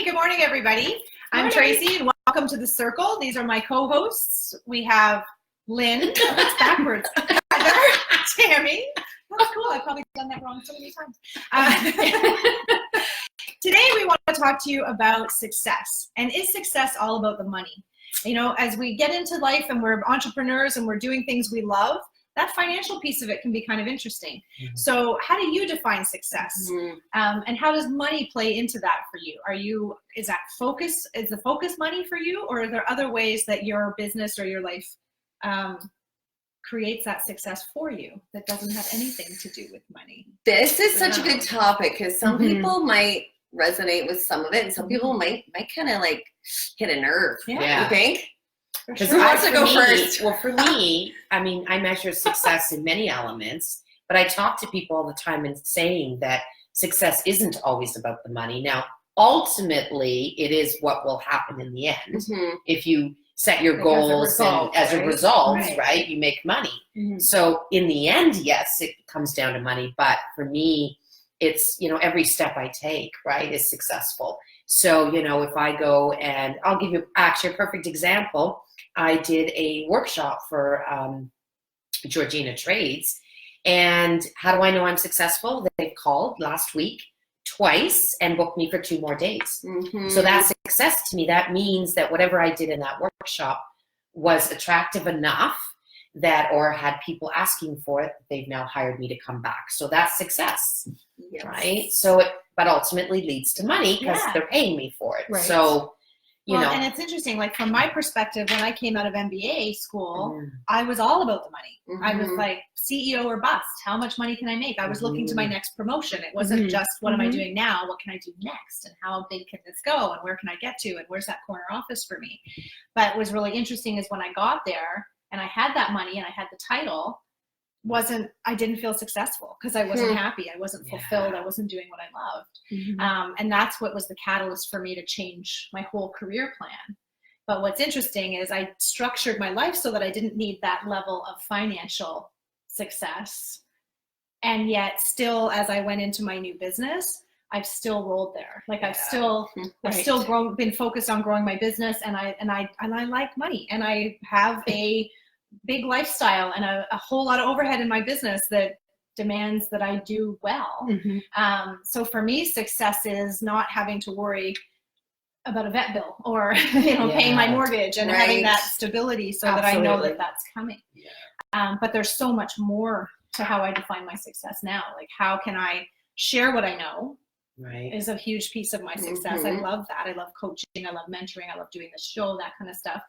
Good morning, everybody. I'm Tracy, and welcome to The Circle. These are my co-hosts. We have Lynn. That's backwards. Heather, Tammy. That's cool. I've probably done that wrong so many times. Today, we want to talk to you about success. And is success all about the money? You know, as we get into life and we're entrepreneurs and we're doing things we love, that financial piece of it can be kind of interesting. Mm-hmm. So how do you define success? Mm-hmm. And how does money play into that for you? Is the focus money for you, or are there other ways that your business or your life creates that success for you that doesn't have anything to do with money? This is such a good topic because some people might resonate with some of it, and some people might kind of like hit a nerve. Yeah. You think? Because who wants to go first? Well, for me, I mean, I measure success in many elements, but I talk to people all the time and saying that success isn't always about the money. Now, ultimately, it is what will happen in the end. Mm-hmm. If you set your goals and as a result, right, you make money. Mm-hmm. So in the end, yes, it comes down to money. But for me, it's, every step I take, right, is successful. So, if I go and I'll give you actually a perfect example. I did a workshop for Georgina Trades. And how do I know I'm successful? They called last week twice and booked me for 2 more days. Mm-hmm. So that's success to me. That means that whatever I did in that workshop was attractive enough or had people asking for it, they've now hired me to come back. So that's success, right? So but ultimately leads to money because they're paying me for it. Right. So, and it's interesting, like from my perspective, when I came out of MBA school, I was all about the money. Mm-hmm. I was like, CEO or bust, how much money can I make? I was looking to my next promotion. It wasn't just what am I doing now? What can I do next? And how big can this go? And where can I get to? And where's that corner office for me? But what was really interesting is when I got there and I had that money and I had the title, I didn't feel successful because I wasn't happy. I wasn't fulfilled. I wasn't doing what I loved. Mm-hmm. And that's what was the catalyst for me to change my whole career plan. But what's interesting is I structured my life so that I didn't need that level of financial success. And yet still, as I went into my new business, I've still rolled there. Like I've still been focused on growing my business, and I like money, and I have a big lifestyle and a whole lot of overhead in my business that demands that I do well. Mm-hmm. So for me, success is not having to worry about a vet bill or paying my mortgage and having that stability so that I know that that's coming. Yeah. But there's so much more to how I define my success now. Like how can I share what I know? Right. Is a huge piece of my success. Mm-hmm. I love that. I love coaching. I love mentoring. I love doing the show, that kind of stuff.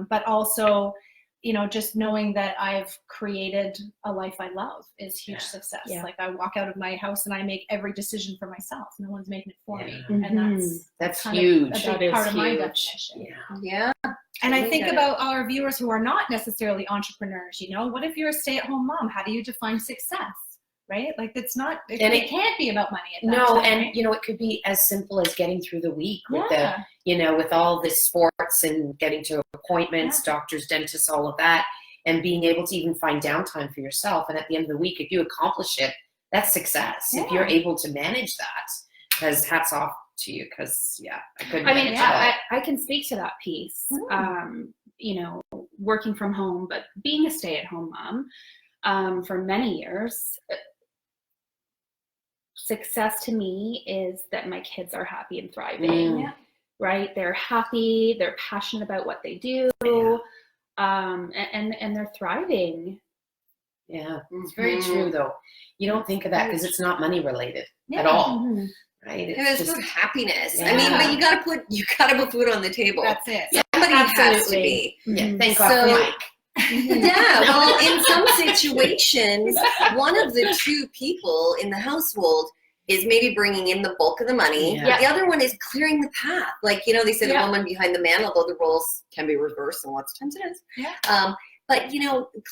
But also, just knowing that I've created a life I love is huge success. Yeah. Like I walk out of my house and I make every decision for myself. No one's making it for me. Mm-hmm. And that's huge. A big part of my definition. Yeah. And I think about our viewers who are not necessarily entrepreneurs. What if you're a stay-at-home mom? How do you define success? Right? Like it can't be about money at that time, and right? It could be as simple as getting through the week with with all the sports and getting to appointments, doctors, dentists, all of that, and being able to even find downtime for yourself. And at the end of the week, if you accomplish it, that's success. Yeah. If you're able to manage that, because hats off to you, because I couldn't. I can speak to that piece. Working from home, but being a stay-at-home mom for many years. Success to me is that my kids are happy and thriving, right? They're happy, they're passionate about what they do, and they're thriving. Yeah, it's very true though. You don't think of that because it's not money related at all, right? It's just happiness. Yeah. I mean, but you gotta put food on the table. That's it. Somebody has to be. Yeah, thank God for Mike. Yeah, well, in some situations, one of the 2 people in the household is maybe bringing in the bulk of the money. Yeah. The other one is clearing the path. Like, they say the woman behind the man, although the roles can be reversed and lots of times it is. Yeah. But,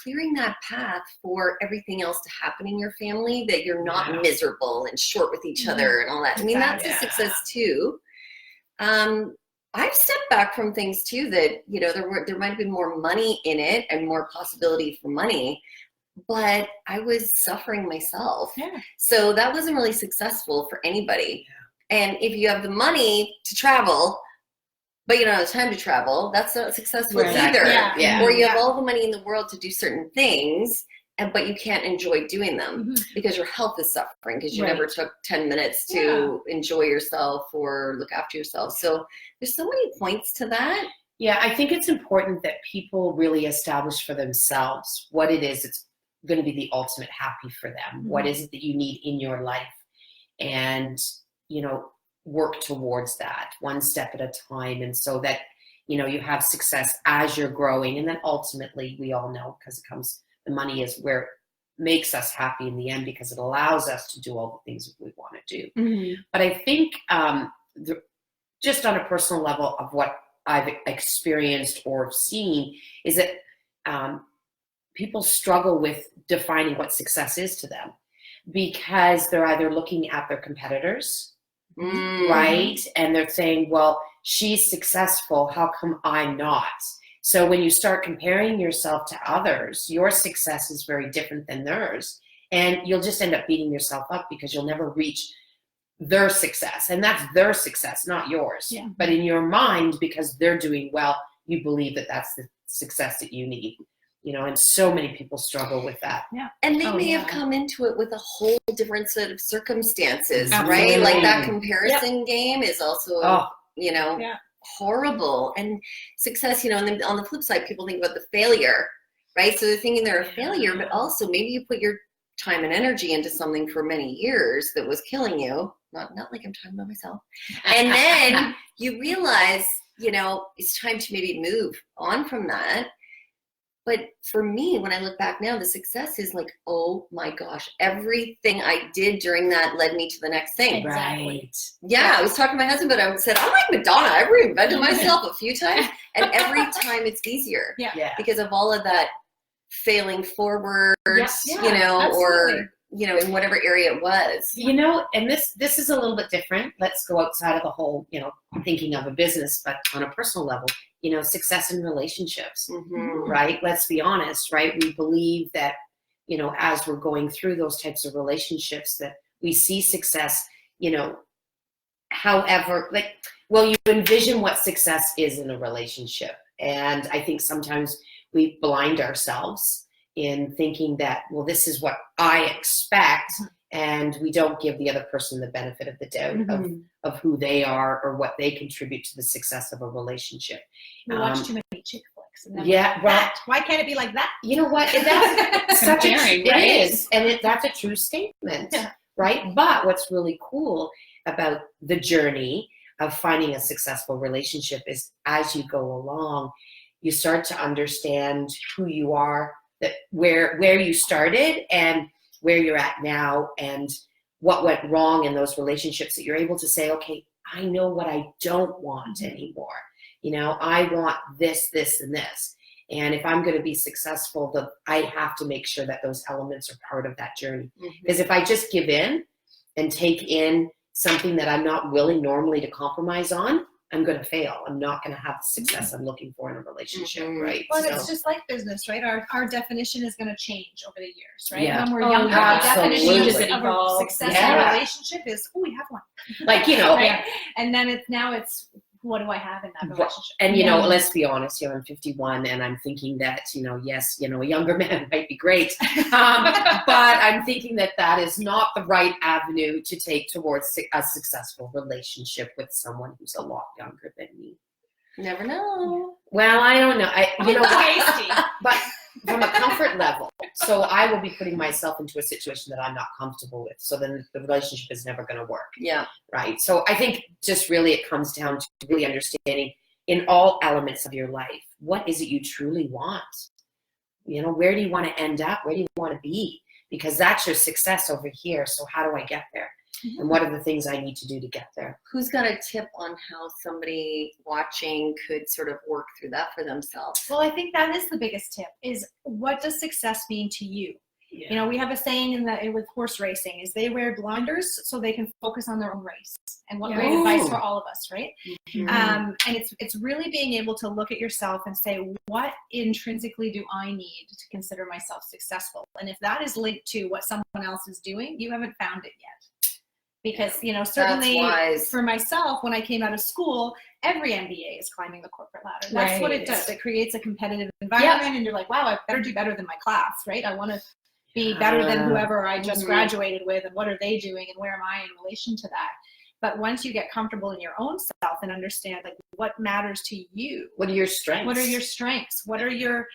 clearing that path for everything else to happen in your family, that you're not miserable and short with each other and all that. I mean, that's a success too. I've stepped back from things too that, there might have been more money in it and more possibility for money, but I was suffering myself. Yeah. So that wasn't really successful for anybody. And if you have the money to travel, but you don't have the time to travel, that's not successful either. Yeah. Or you have all the money in the world to do certain things, but you can't enjoy doing them because your health is suffering because you never took 10 minutes to enjoy yourself or look after yourself. So there's so many points to that. Yeah, I think it's important that people really establish for themselves what it is that's going to be the ultimate happy for them. What is it that you need in your life? And, you know, work towards that one step at a time. And so that, you know, you have success as you're growing. And then ultimately, we all know, because the money is where it makes us happy in the end, because it allows us to do all the things that we want to do. But I think just on a personal level of what I've experienced or seen is that people struggle with defining what success is to them, because they're either looking at their competitors, right? And they're saying, well, she's successful, how come I'm not? So when you start comparing yourself to others, your success is very different than theirs. And you'll just end up beating yourself up because you'll never reach their success. And that's their success, not yours. Yeah. But in your mind, because they're doing well, you believe that that's the success that you need. You know, and so many people struggle with that. Yeah. And they may have come into it with a whole different set of circumstances, Absolutely. right? Like that comparison game is also, you know, horrible. And success, you know, and then on the flip side, people think about the failure, right? So they're thinking they're a failure, but also maybe you put your time and energy into something for many years that was killing you. Not like I'm talking about myself. And then you realize, you know, it's time to maybe move on from that. But for me, when I look back now, the success is like, oh my gosh, everything I did during that led me to the next thing. Right. Yeah, I was talking to my husband, but I said, I'm like Madonna. I've reinvented myself a few times. And every time it's easier. Yeah. Because of all of that failing forward, you know, absolutely. Or, you know, in whatever area it was. You know, and this is a little bit different. Let's go outside of the whole, you know, thinking of a business, but on a personal level. You know, success in relationships, right? Let's be honest, right? We believe that, you know, as we're going through those types of relationships, that we see success, you know, however, like, well, you envision what success is in a relationship. And I think sometimes we blind ourselves in thinking that, well, this is what I expect. And we don't give the other person the benefit of the doubt of who they are or what they contribute to the success of a relationship. We watch too many chick flicks. And why can't it be like that? You know what? That's such it is, and that's a true statement, right? But what's really cool about the journey of finding a successful relationship is, as you go along, you start to understand who you are, that where you started, and where you're at now, and what went wrong in those relationships, that you're able to say, okay, I know what I don't want anymore. You know, I want this, this, and this. And if I'm going to be successful, I have to make sure that those elements are part of that journey. Because if I just give in and take in something that I'm not willing normally to compromise on, I'm going to fail. I'm not going to have the success I'm looking for in a relationship, right? Well, it's just like business, right? Our definition is going to change over the years, right? When we're younger, the definition of a successful relationship is, we have one. Like, you know. And then it's what do I have in that relationship? And, you know, let's be honest, you know, I'm 51 and I'm thinking that, you know, yes, you know, a younger man might be great. But I'm thinking that is not the right avenue to take towards a successful relationship with someone who's a lot younger than me. Never know. Well, I don't know. You know what? But from a comfort level, so I will be putting myself into a situation that I'm not comfortable with. So then the relationship is never going to work. Yeah. Right. So I think just really it comes down to really understanding in all elements of your life, what is it you truly want? You know, where do you want to end up? Where do you want to be? Because that's your success over here. So how do I get there? And what are the things I need to do to get there? Who's got a tip on how somebody watching could sort of work through that for themselves? Well, I think that is the biggest tip, is what does success mean to you? You know, we have a saying with horse racing is they wear blinders so they can focus on their own race. And what great advice for all of us, right? And it's really being able to look at yourself and say, what intrinsically do I need to consider myself successful? And if that is linked to what someone else is doing, you haven't found it yet. Because, you know, That's certainly wise. for myself, when I came out of school, every MBA is climbing the corporate ladder. That's what it does. It creates a competitive environment, and you're like, wow, I better do better than my class, right? I want to be better than whoever I just graduated with, and what are they doing, and where am I in relation to that? But once you get comfortable in your own self and understand like what matters to you, What are your strengths? what are your strengths? What are your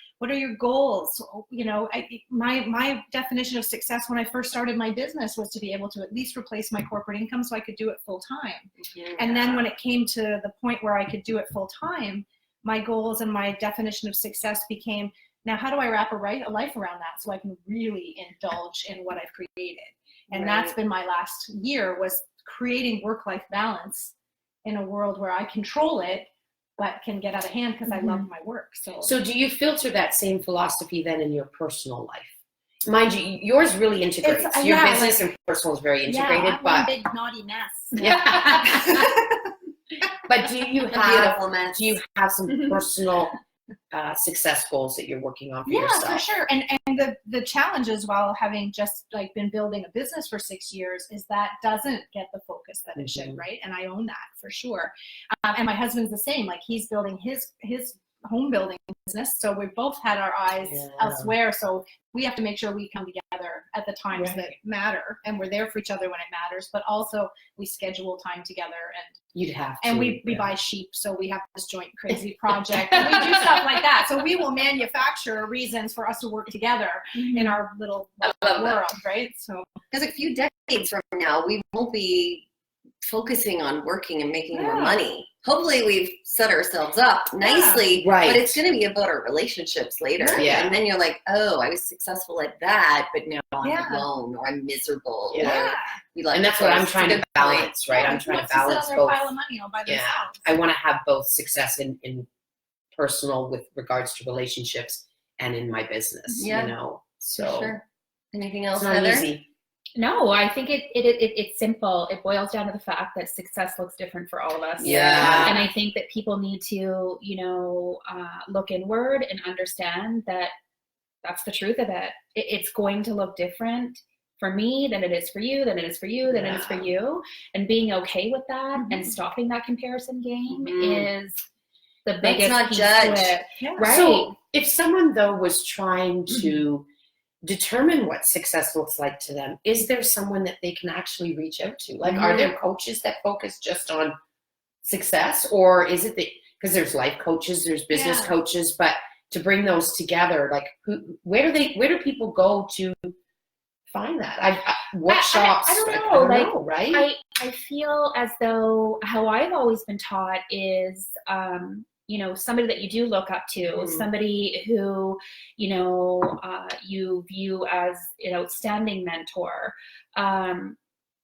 goals? You know, my definition of success when I first started my business was to be able to at least replace my corporate income so I could do it full time. And then when it came to the point where I could do it full time, my goals and my definition of success became, now how do I wrap a life around that so I can really indulge in what I've created? And that's been my last year, was creating work-life balance in a world where I control it, but can get out of hand because I love my work. So do you filter that same philosophy then in your personal life? Mind you, yours really integrates. Your business and personal is very integrated. I'm one big naughty mess. But do you have some Mm-hmm. personal success goals that you're working on for yourself? Yeah, for sure. And the challenges while having just like been building a business for 6 years is that doesn't get the focus that it should, right? And I own that for sure. And my husband's the same. Like he's building his home building business, so we've both had our eyes elsewhere. So we have to make sure we come together at the times that matter, and we're there for each other when it matters. But also we schedule time together, and you'd have to. And we buy sheep, so we have this joint crazy project. And we do stuff like that. So we will manufacture reasons for us to work together in our little world, right? So because a few decades from now, we won't be focusing on working and making more money. Hopefully we've set ourselves up nicely, but it's going to be about our relationships later. And then you're like, oh, I was successful at that, but now I'm alone or I'm miserable. And that's what I'm trying to balance, right? I'm trying to balance both. Pile of money all by themselves. I want to have both success in personal with regards to relationships and in my business, you know? So sure. Anything else, it's not Heather? easy. No, I think it's simple. It boils down to the fact that success looks different for all of us. Yeah. And I think that people need to, you know, look inward and understand that that's the truth of it. It's going to look different for me than it is for you, than it is for you, than it is for you. And being okay with that and stopping that comparison game is the biggest piece to it. Right. So if someone though was trying to determine what success looks like to them, is there someone that they can actually reach out to? Like, are there coaches that focus just on success, or is it because there's life coaches, there's business coaches, but to bring those together, like where do people go to find that? Workshops. I don't know. Right? I feel as though how I've always been taught is, you know, somebody that you do look up to, somebody who, you know, you view as an outstanding mentor.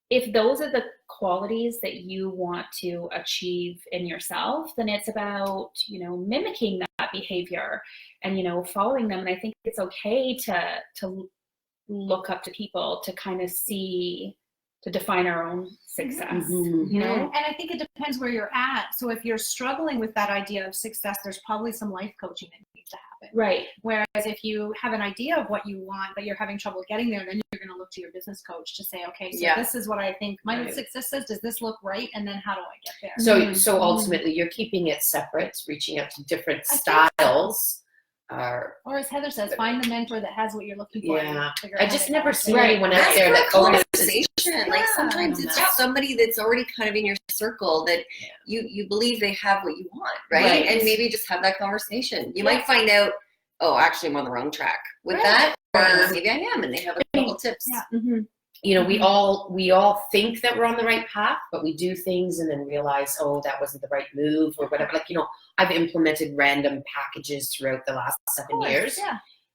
If those are the qualities that you want to achieve in yourself, then it's about, you know, mimicking that behavior and, you know, following them. And I think it's okay to look up to people to kind of see, to define our own success, you know? And I think it depends where you're at. So if you're struggling with that idea of success, there's probably some life coaching that needs to happen. Right. Whereas if you have an idea of what you want, but you're having trouble getting there, then you're going to look to your business coach to say, okay, so this is what I think my success is. Does this look right? And then how do I get there? So ultimately you're keeping it separate, reaching out to different styles. Or as Heather says, find the mentor that has what you're looking for. Yeah, I just never see anyone out there that conversation. Like sometimes it's just somebody that's already kind of in your circle that you believe they have what you want, right? And maybe just have that conversation. You might find out, oh, actually I'm on the wrong track with that, or maybe I am, and they have a couple tips. You know, we all think that we're on the right path, but we do things and then realize, oh, that wasn't the right move or whatever. Like, you know, I've implemented random packages throughout the last 7 years.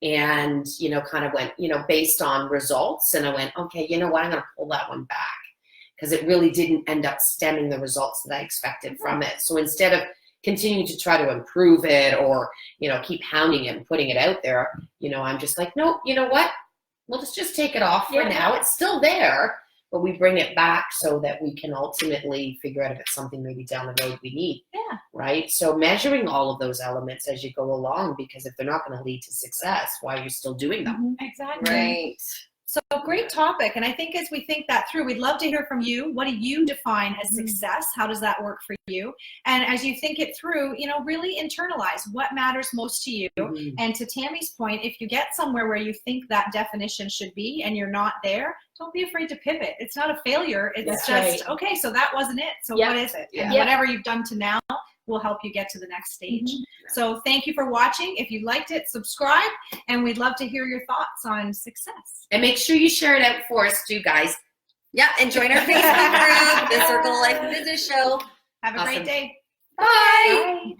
And, you know, kind of went, you know, based on results. And I went, okay, you know what, I'm going to pull that one back because it really didn't end up stemming the results that I expected from it. So instead of continuing to try to improve it or, you know, keep hounding it and putting it out there, you know, I'm just like, no, you know what? Well, let's just take it off for now. It's still there, but we bring it back so that we can ultimately figure out if it's something maybe down the road we need. Right? So measuring all of those elements as you go along, because if they're not going to lead to success, why are you still doing them? Exactly. Right. So great topic. And I think as we think that through, we'd love to hear from you. What do you define as success? How does that work for you? And as you think it through, you know, really internalize what matters most to you. And to Tammy's point, if you get somewhere where you think that definition should be and you're not there, don't be afraid to pivot. It's not a failure. It's okay, so that wasn't it. So what is it? And whatever you've done to now will help you get to the next stage. So thank you for watching. If you liked it, subscribe, and we'd love to hear your thoughts on success. And make sure you share it out for us too, guys. Yeah, and join our Facebook group, the Circle of Life and Business Show. Have a great day. Bye. Bye.